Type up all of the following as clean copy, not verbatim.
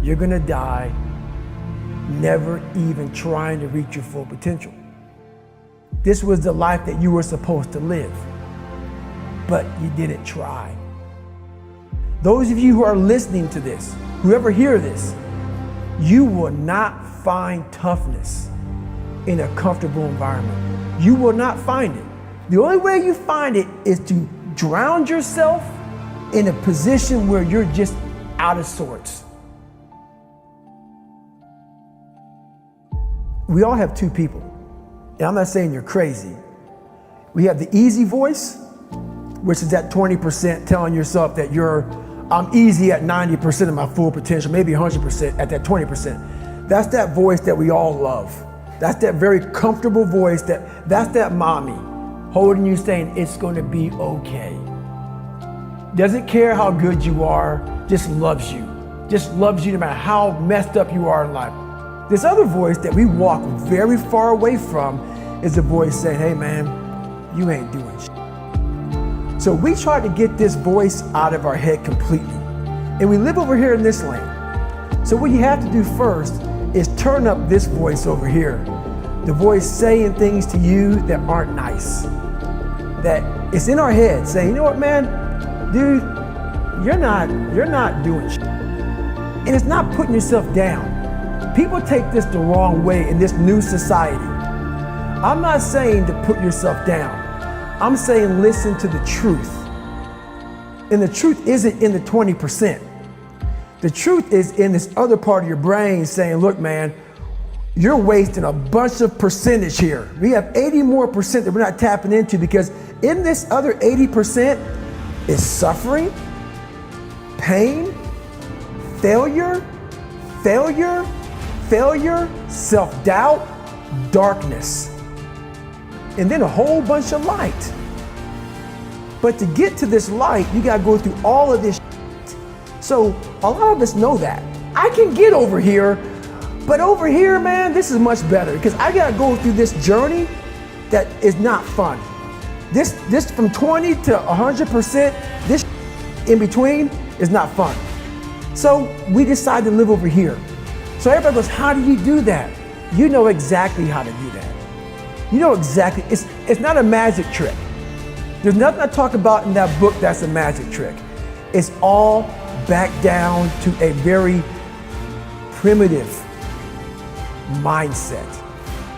you're gonna die never even trying to reach your full potential. This was the life that you were supposed to live, but you didn't try. Those of you who are listening to this, whoever hear this, you will not find toughness in a comfortable environment. You will not find it. The only way you find it is to drown yourself in a position where you're just out of sorts. We all have two people, and I'm not saying you're crazy. We have the easy voice, which is that 20% telling yourself that I'm easy at 90% of my full potential, maybe 100% at that 20%. That's that voice that we all love. That's that very comfortable voice that's that mommy holding you saying it's gonna be okay. Doesn't care how good you are, just loves you. Just loves you no matter how messed up you are in life. This other voice that we walk very far away from is the voice saying, hey man, you ain't doing shit. So we try to get this voice out of our head completely. And we live over here in this land. So what you have to do first is turn up this voice over here. The voice saying things to you that aren't nice. That it's in our head saying, you know what man, dude, you're not doing shit. And it's not putting yourself down. People take this the wrong way in this new society. I'm not saying to put yourself down. I'm saying listen to the truth. And the truth isn't in the 20%. The truth is in this other part of your brain saying, look man, you're wasting a bunch of percentage here. We have 80 more percent that we're not tapping into because in this other 80% is suffering, pain, failure, self-doubt, darkness, and then a whole bunch of light. But to get to this light, you gotta go through all of this shit. So a lot of us know that. I can get over here, but over here, man, this is much better because I gotta go through this journey that is not fun. This from 20 to 100%, this in between is not fun. So we decide to live over here. So everybody goes, how do you do that? You know exactly how to do that. You know exactly, it's not a magic trick. There's nothing I talk about in that book that's a magic trick. It's all back down to a very primitive mindset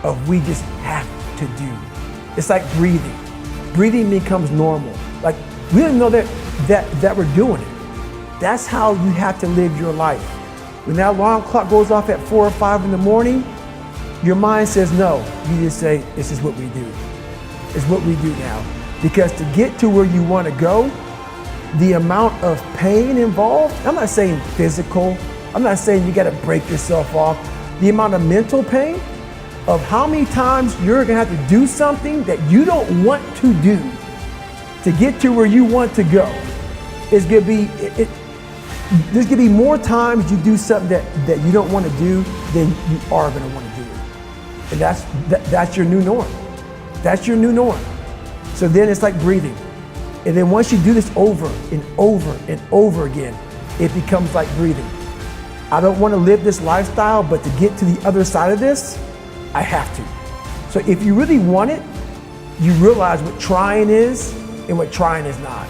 of we just have to do. It's like breathing. Breathing becomes normal. Like we didn't know that we're doing it. That's how you have to live your life. When that alarm clock goes off at 4 or 5 in the morning, your mind says no. You just say, this is what we do. It's what we do now. Because to get to where you want to go, the amount of pain involved, I'm not saying physical, I'm not saying you got to break yourself off. The amount of mental pain of how many times you're going to have to do something that you don't want to do to get to where you want to go is going to be, there's going to be more times you do something that you don't want to do than you are going to want to do. And that's your new norm. That's your new norm. So then it's like breathing. And then once you do this over and over and over again, it becomes like breathing. I don't want to live this lifestyle, but to get to the other side of this, I have to. So if you really want it, you realize what trying is and what trying is not.